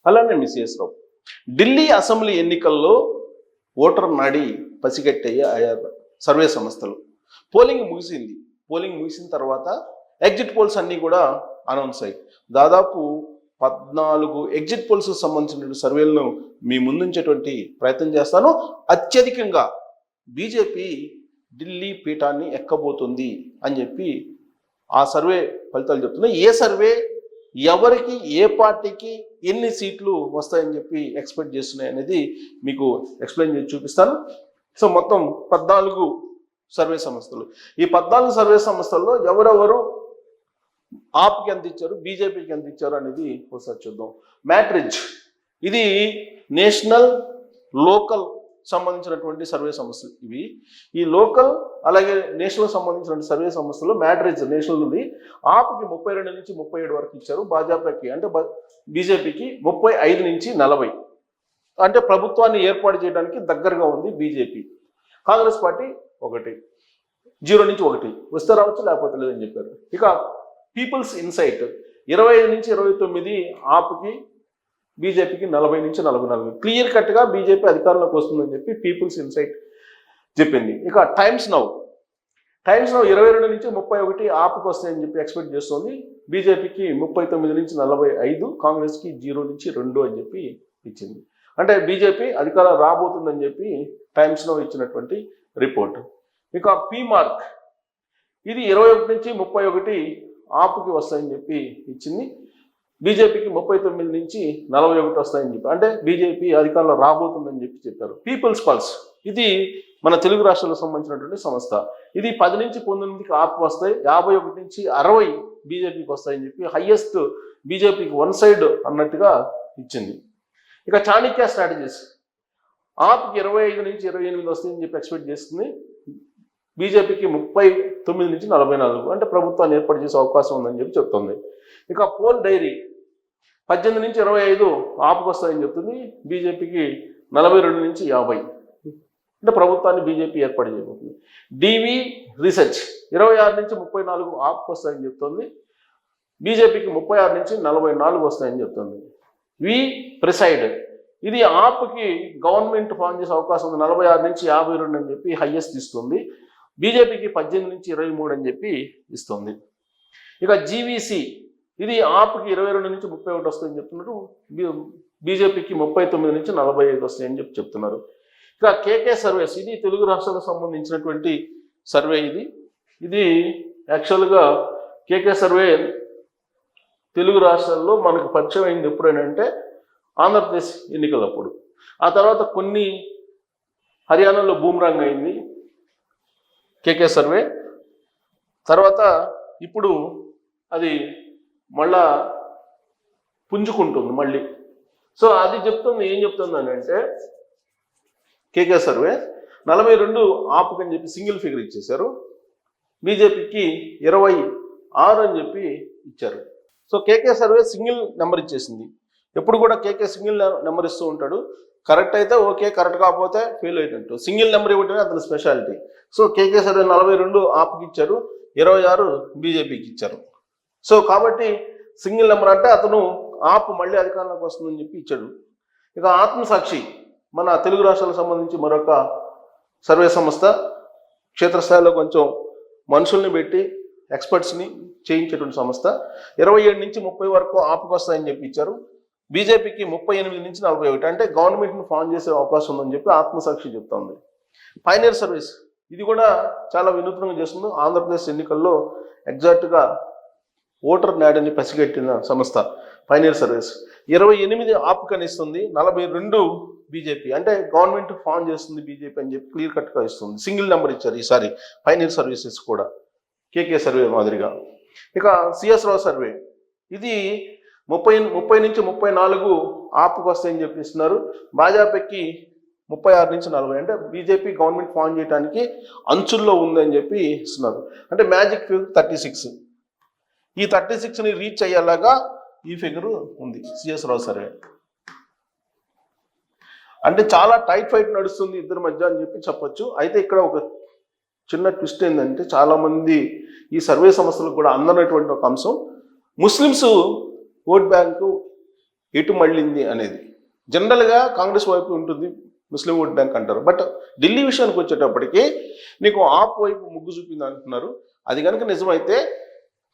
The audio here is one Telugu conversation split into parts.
అలానే మిస్ఎస్ రావు. ఢిల్లీ అసెంబ్లీ ఎన్నికల్లో ఓటర్ నాడి పసిగట్టాయి సర్వే సంస్థలు. పోలింగ్ ముగిసిన తర్వాత ఎగ్జిట్ పోల్స్ అన్నీ కూడా అనౌన్స్ అయ్యాయి. దాదాపు 14 ఎగ్జిట్ పోల్స్ సంబంధించిన సర్వేలను మీ ముందుంచేటువంటి ప్రయత్నం చేస్తాను. అత్యధికంగా బీజేపీ ఢిల్లీ పీఠాన్ని ఎక్కబోతుంది అని చెప్పి ఆ సర్వే ఫలితాలు చెప్తున్నాయి. ఏ సర్వే ఎవరికి ఏ పార్టీకి ఎన్ని సీట్లు వస్తాయని చెప్పి ఎక్స్పెక్ట్ చేస్తున్నాయి అనేది మీకు ఎక్స్ప్లెయిన్ చేసి చూపిస్తాను. సో మొత్తం 14 సర్వే సంస్థలు. ఈ 14 సర్వే సంస్థల్లో ఎవరెవరు ఆప్కి ఎంత ఇచ్చారు, బీజేపీకి ఎంత ఇచ్చారు అనేది ఒకసారి చూద్దాం. మ్యాట్రిజ్ ఇది నేషనల్ లోకల్ సంబంధించినటువంటి సర్వే సంస్థలు ఇవి. ఈ లోకల్ అలాగే నేషనల్ సంబంధించినటువంటి సర్వే సంస్థలు మ్యాట్రిజ్ నేషనల్ ఉంది. ఆప్కి 32 నుంచి 37 వరకు ఇచ్చారు. భాజపాకి అంటే బీజేపీకి 35 నుంచి 40 అంటే ప్రభుత్వాన్ని ఏర్పాటు చేయడానికి దగ్గరగా ఉంది బీజేపీ. కాంగ్రెస్ పార్టీ 1 0 నుంచి 1 వస్తే రావచ్చు లేకపోతే లేదని చెప్పారు. ఇక పీపుల్స్ ఇన్సైట్ 25 నుంచి 29 ఆప్కి, బీజేపీకి 40 నుంచి 44. క్లియర్ కట్గా బీజేపీ అధికారంలోకి వస్తుందని చెప్పి పీపుల్స్ ఇన్సైట్ చెప్పింది. ఇక టైమ్స్ నౌ 22 నుంచి 31 ఆప్కి వస్తాయని చెప్పి ఎక్స్పెక్ట్ చేస్తుంది. బీజేపీకి 39 నుంచి 45, కాంగ్రెస్కి 0 నుంచి 2 అని చెప్పి ఇచ్చింది. అంటే బీజేపీ అధికారం రాబోతుందని చెప్పి టైమ్స్ నౌ ఇచ్చినటువంటి రిపోర్ట్. ఇక పీ మార్క్ ఇది 21 నుంచి 31 ఆప్కి వస్తాయని చెప్పి ఇచ్చింది. బీజేపీకి 39 నుంచి 41 వస్తాయని చెప్పి అంటే బీజేపీ అధికారంలో రాబోతుందని చెప్పి చెప్పారు. పీపుల్స్ పల్స్ ఇది మన తెలుగు రాష్ట్రాలకు సంబంధించినటువంటి సంస్థ. ఇది 10 నుంచి 19కి ఆప్కి వస్తాయి, 51 నుంచి 60 బీజేపీకి వస్తాయని చెప్పి హైయెస్ట్ బీజేపీకి వన్ సైడ్ అన్నట్టుగా ఇచ్చింది. ఇక చాణక్య స్ట్రాటజీస్ ఆప్కి 25 నుంచి 28 వస్తాయని చెప్పి ఎక్స్పెక్ట్ చేస్తుంది. బీజేపీకి 39 నుంచి 44 అంటే ప్రభుత్వాన్ని ఏర్పాటు చేసే అవకాశం ఉందని చెప్పి చెప్తుంది. ఇక పోల్ డైరీ 18 నుంచి 25 ఆప్కి వస్తాయని చెప్తుంది. బీజేపీకి 42 నుంచి 50 అంటే ప్రభుత్వాన్ని బీజేపీ ఏర్పాటు చేయబోతుంది. డివి రీసెర్చ్ 26 నుంచి 34 ఆప్కి వస్తాయని చెప్తుంది. బీజేపీకి 36 నుంచి 44 వస్తాయని చెప్తుంది. వి ప్రిసైడ్ ఇది ఆప్కి గవర్నమెంట్ ఫామ్ చేసే అవకాశం ఉంది, 46 నుంచి 52 అని చెప్పి హైయెస్ట్ ఇస్తుంది. బీజేపీకి 18 నుంచి 23 అని చెప్పి ఇస్తుంది. ఇక జీవీసీ ఇది ఆప్కి 22 నుంచి 31 వస్తాయని చెప్తున్నారు. బీజేపీకి 39 నుంచి 45 వస్తాయని చెప్పి చెప్తున్నారు. ఇక కేకే సర్వేస్ ఇది తెలుగు రాష్ట్రాలకు సంబంధించినటువంటి సర్వే. ఇది యాక్చువల్గా కేకే సర్వే తెలుగు రాష్ట్రాల్లో మనకు పరిచయం అయింది ఎప్పుడైనా అంటే ఆంధ్రప్రదేశ్ ఎన్నికలప్పుడు. ఆ తర్వాత కొన్ని హర్యానాలో బూమ్రాంగ్ అయింది కేకే సర్వే. తర్వాత ఇప్పుడు అది మళ్ళా పుంజుకుంటుంది మళ్ళీ. సో అది చెప్తుంది, ఏం చెప్తుంది అంటే కేకే సర్వే 42 ఆప్కి అని చెప్పి సింగిల్ ఫిగర్ ఇచ్చేశారు. బీజేపీకి 26 అని చెప్పి ఇచ్చారు. So KK survey single number ఇచ్చేసింది. ఎప్పుడు కూడా కేకే సింగిల్ నెంబర్ ఇస్తూ ఉంటాడు. కరెక్ట్ అయితే ఓకే, కరెక్ట్ కాకపోతే ఫెయిల్ అయినట్టు. సింగిల్ నెంబర్ ఇవ్వటమే అతని స్పెషాలిటీ. సో కేకే సర్వే 42 ఆప్కి ఇచ్చారు, 26 బీజేపీకి ఇచ్చారు. సో కాబట్టి సింగిల్ నెంబర్ అంటే అతను ఆప్ మళ్ళీ అధికారంలోకి వస్తుందని చెప్పి ఇచ్చాడు. ఇక ఆత్మసాక్షి మన తెలుగు రాష్ట్రాలకు సంబంధించి మరొక సర్వే సంస్థ. క్షేత్రస్థాయిలో కొంచెం మనుషుల్ని పెట్టి ఎక్స్పర్ట్స్ని చేయించేటువంటి సంస్థ. 27 నుంచి 30 వరకు ఆప్కి వస్తాయని చెప్పి ఇచ్చారు. బీజేపీకి 38 నుంచి 41 అంటే గవర్నమెంట్ని ఫామ్ చేసే అవకాశం ఉందని చెప్పి ఆత్మసాక్షి చెప్తోంది. పైనీర్ సర్వీస్ ఇది కూడా చాలా వినూత్నంగా చేస్తుంది. ఆంధ్రప్రదేశ్ ఎన్నికల్లో ఎగ్జాక్ట్గా ఓటర్ నాడిని పసిగట్టిన సంస్థ పైనీర్ సర్వీస్. 28 ఆప్కి అని ఇస్తుంది, 42 బీజేపీ అంటే గవర్నమెంట్ ఫామ్ చేస్తుంది బీజేపీ అని చెప్పి క్లియర్ కట్గా ఇస్తుంది. సింగిల్ నెంబర్ ఇచ్చారు ఈసారి పైనీర్ సర్వీసెస్ కూడా కేకే సర్వే మాదిరిగా. ఇక సిఎస్ రావు సర్వే ఇది 30 నుంచి 34 ఆప్కి వస్తాయని చెప్పి ఇస్తున్నారు. భాజపాకి 36 నుంచి 40 అంటే బీజేపీ గవర్నమెంట్ ఫామ్ చేయడానికి అంచుల్లో ఉందని చెప్పి ఇస్తున్నారు. అంటే మ్యాజిక్ ఫిగర్ 36. ఈ 36ని రీచ్ అయ్యేలాగా ఈ ఫిగర్ ఉంది సిఎస్ రావు సర్వే. అంటే చాలా టైట్ ఫైట్ నడుస్తుంది ఇద్దరి మధ్య అని చెప్పి చెప్పొచ్చు. అయితే ఇక్కడ ఒక చిన్న ట్విస్ట్ ఏంటంటే చాలామంది ఈ సర్వే సంస్థలకు కూడా అందనటువంటి ఒక అంశం, ముస్లిమ్స్ ఓట్ బ్యాంకు ఎటు మళ్ళింది అనేది. జనరల్గా కాంగ్రెస్ వైపు ఉంటుంది ముస్లిం ఓట్ బ్యాంక్ అంటారు. బట్ ఢిల్లీ విషయానికి వచ్చేటప్పటికి నీకు ఆప్ వైపు ముగ్గు చూపింది అంటున్నారు. అది కనుక నిజమైతే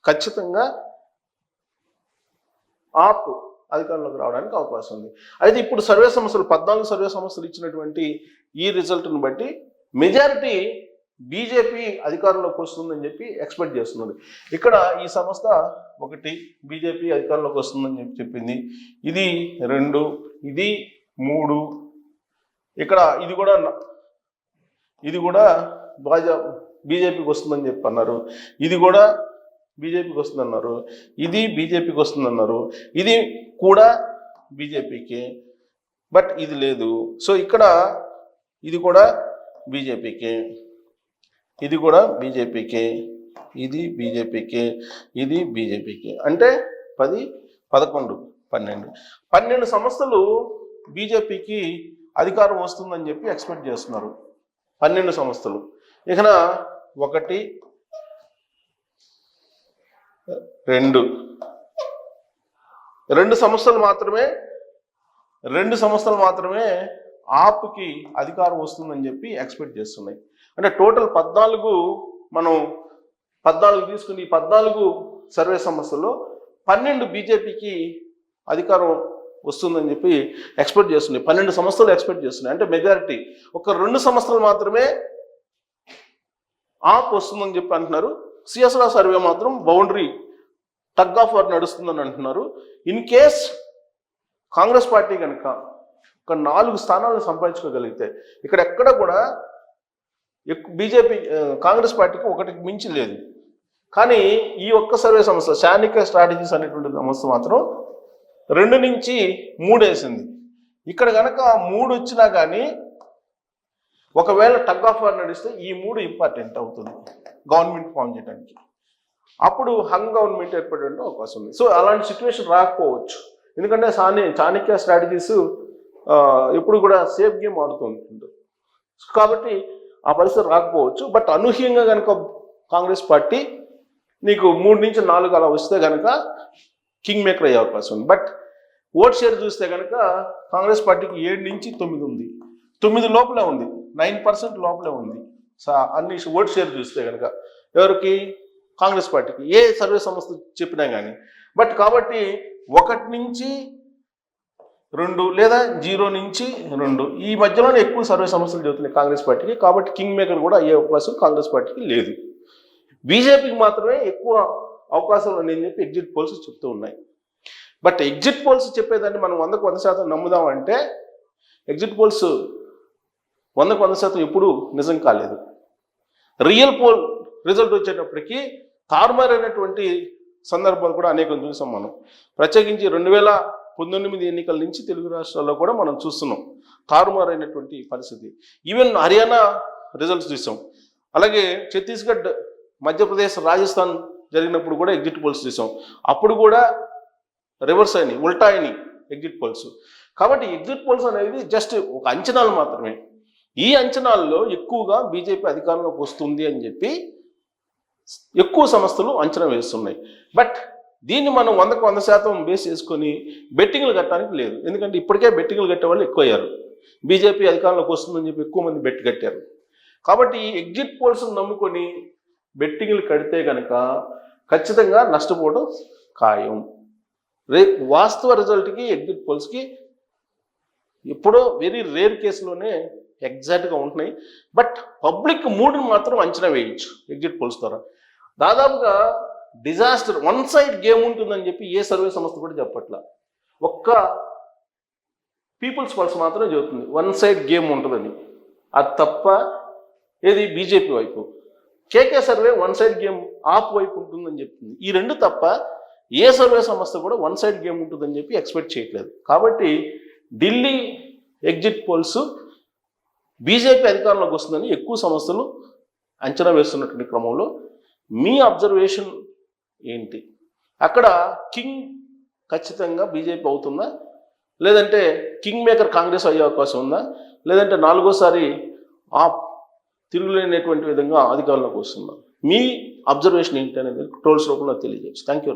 ఖచ్చితంగా ఆప్ అధికారంలోకి రావడానికి అవకాశం ఉంది. అయితే ఇప్పుడు సర్వే సంస్థలు 14 సర్వే సంస్థలు ఇచ్చినటువంటి ఈ రిజల్ట్ను బట్టి మెజారిటీ బీజేపీ అధికారంలోకి వస్తుందని చెప్పి ఎక్స్పెక్ట్ చేస్తున్నది. ఇక్కడ ఈ సంస్థ 1 బీజేపీ అధికారంలోకి వస్తుందని చెప్పి చెప్పింది. ఇది 2, ఇది 3, ఇక్కడ ఇది కూడా బీజేపీకి వస్తుందని చెప్పి అన్నారు. ఇది కూడా బీజేపీకి వస్తుందన్నారు. ఇది బీజేపీకి వస్తుందన్నారు. ఇది కూడా బీజేపీకి, బట్ ఇది లేదు. సో ఇక్కడ ఇది కూడా బీజేపీకి, ఇది కూడా బీజేపీకి, ఇది బీజేపీకి, ఇది బీజేపీకి. అంటే 10, 11, 12 సంస్థలు బీజేపీకి అధికారం వస్తుందని చెప్పి ఎక్స్పెక్ట్ చేస్తున్నారు. 12 సంస్థలు. ఇకన 1, 2 సంస్థలు మాత్రమే ఆప్కి అధికారం వస్తుందని చెప్పి ఎక్స్పెక్ట్ చేస్తున్నాయి. అంటే టోటల్ 14 మనం 14 తీసుకుని 14 సర్వే సంస్థల్లో 12 బీజేపీకి అధికారం వస్తుందని చెప్పి ఎక్స్పెక్ట్ చేస్తున్నాయి. 12 సంస్థలు ఎక్స్పెక్ట్ చేస్తున్నాయి. అంటే మెజారిటీ. ఒక 2 సంస్థలు మాత్రమే ఆప్ వస్తుందని చెప్పి అంటున్నారు. సిఎస్ఆర్ సర్వే మాత్రం బౌండరీ టగ్ ఆఫ్ వార్ నడుస్తుందని అంటున్నారు. ఇన్ కేస్ కాంగ్రెస్ పార్టీ కనుక ఒక 4 స్థానాలను సంపాదించుకోగలిగితే, ఇక్కడ ఎక్కడ కూడా బీజేపీ కాంగ్రెస్ పార్టీకి 1కి మించి లేదు. కానీ ఈ ఒక్క సర్వే సంస్థ చాణక్య స్ట్రాటజీస్ అనేటువంటి సంస్థ మాత్రం 2 నుంచి 3 వేసింది. ఇక్కడ కనుక 3 వచ్చినా కానీ ఒకవేళ టగ్ ఆఫ్ వార్ నడిస్తే ఈ 3 ఇంపార్టెంట్ అవుతుంది గవర్నమెంట్ ఫామ్ చేయడానికి. అప్పుడు హంగ్ గవర్నమెంట్ ఏర్పడే అవకాశం ఉంది. సో అలాంటి సిచ్యువేషన్ రాకపోవచ్చు. ఎందుకంటే చాణక్య స్ట్రాటజీస్ ఎప్పుడు కూడా సేఫ్ గేమ్ ఆడుతూ ఉంటుంటారు. కాబట్టి ఆ పరిస్థితి రాకపోవచ్చు. బట్ అనూహ్యంగా కనుక కాంగ్రెస్ పార్టీ నీకు 3 నుంచి 4 అలా వస్తే కనుక కింగ్ మేకర్ అయ్యే అవకాశం ఉంది. బట్ ఓట్ షేర్ చూస్తే కనుక కాంగ్రెస్ పార్టీకి 7 నుంచి 9 ఉంది. 9 లోపలే ఉంది, 9% లోపలే ఉంది. అన్ని ఓట్ షేర్ చూస్తే కనుక ఎవరికి? కాంగ్రెస్ పార్టీకి, ఏ సర్వే సంస్థ చెప్పినా కానీ. బట్ కాబట్టి 1 నుంచి 2 లేదా 0 నుంచి 2 ఈ మధ్యలోనే ఎక్కువ సర్వే సంస్థలు చెబుతున్నాయి కాంగ్రెస్ పార్టీకి. కాబట్టి కింగ్ మేకర్ కూడా అయ్యే అవకాశం కాంగ్రెస్ పార్టీకి లేదు. బీజేపీకి మాత్రమే ఎక్కువ అవకాశాలు ఉన్నాయని చెప్పి ఎగ్జిట్ పోల్స్ చెప్తూ ఉన్నాయి. బట్ ఎగ్జిట్ పోల్స్ చెప్పేదాన్ని మనం 100% నమ్ముదామంటే ఎగ్జిట్ పోల్స్ 100% ఎప్పుడూ నిజం కాలేదు. రియల్ పోల్ రిజల్ట్ వచ్చేటప్పటికి తారుమారైనటువంటి సందర్భాలు కూడా అనేకం చూసాం మనం. ప్రత్యేకించి 2019 ఎన్నికల నుంచి తెలుగు రాష్ట్రాల్లో కూడా మనం చూస్తున్నాం తారుమారైనటువంటి పరిస్థితి. ఈవెన్ హర్యానా రిజల్ట్స్ చూసాం. అలాగే ఛత్తీస్గఢ్, మధ్యప్రదేశ్, రాజస్థాన్ జరిగినప్పుడు కూడా ఎగ్జిట్ పోల్స్ చూసాం. అప్పుడు కూడా రివర్స్ అయినాయి, ఉల్టా అయినాయి ఎగ్జిట్ పోల్స్. కాబట్టి ఎగ్జిట్ పోల్స్ అనేది జస్ట్ ఒక అంచనాలు మాత్రమే. ఈ అంచనాల్లో ఎక్కువగా బీజేపీ అధికారంలోకి వస్తుంది అని చెప్పి ఎక్కువ సంస్థలు అంచనా వేస్తున్నాయి. బట్ దీన్ని మనం 100% బేస్ చేసుకొని బెట్టింగ్లు కట్టడానికి లేదు. ఎందుకంటే ఇప్పటికే బెట్టింగ్లు కట్టే వాళ్ళు ఎక్కువ అయ్యారు. బీజేపీ అధికారంలోకి వస్తుందని చెప్పి ఎక్కువ మంది బెట్ కట్టారు. కాబట్టి ఎగ్జిట్ పోల్స్ను నమ్ముకొని బెట్టింగ్లు కడితే కనుక ఖచ్చితంగా నష్టపోవడం ఖాయం. వాస్తవ రిజల్ట్కి ఎగ్జిట్ పోల్స్కి ఎప్పుడో వెరీ రేర్ కేసులోనే ఎగ్జాక్ట్గా ఉంటున్నాయి. బట్ పబ్లిక్ మూడ్ని మాత్రం అంచనా వేయచ్చు ఎగ్జిట్ పోల్స్ ద్వారా. దాదాపుగా డిజాస్టర్, 1 సైడ్ గేమ్ ఉంటుందని చెప్పి ఏ సర్వే సంస్థ కూడా చెప్పట్లా. ఒక్క పీపుల్స్ పల్స్ మాత్రం చెబుతుంది 1 సైడ్ గేమ్ ఉంటుందని. అది తప్ప ఏది బీజేపీ వైపు. కేకే సర్వే 1 సైడ్ గేమ్ ఆప్ వైపు ఉంటుందని చెప్తుంది. ఈ 2 తప్ప ఏ సర్వే సంస్థ కూడా 1 సైడ్ గేమ్ ఉంటుందని చెప్పి ఎక్స్పెక్ట్ చేయట్లేదు. కాబట్టి ఢిల్లీ ఎగ్జిట్ పోల్స్ బీజేపీ అధికారంలోకి వస్తుందని ఎక్కువ సంస్థలు అంచనా వేస్తున్నటువంటి క్రమంలో మీ అబ్జర్వేషన్ ఏంటి? అక్కడ కింగ్ ఖచ్చితంగా బీజేపీ అవుతుందా, లేదంటే కింగ్ మేకర్ కాంగ్రెస్ అయ్యే అవకాశం ఉందా, లేదంటే 4వసారి ఆప్ తిరుగులేనటువంటి విధంగా అధికారంలోకి వస్తుందా? మీ అబ్జర్వేషన్ ఏంటి అనేది ట్రోల్స్ రూపంలో తెలియజేయచ్చు. Thank you.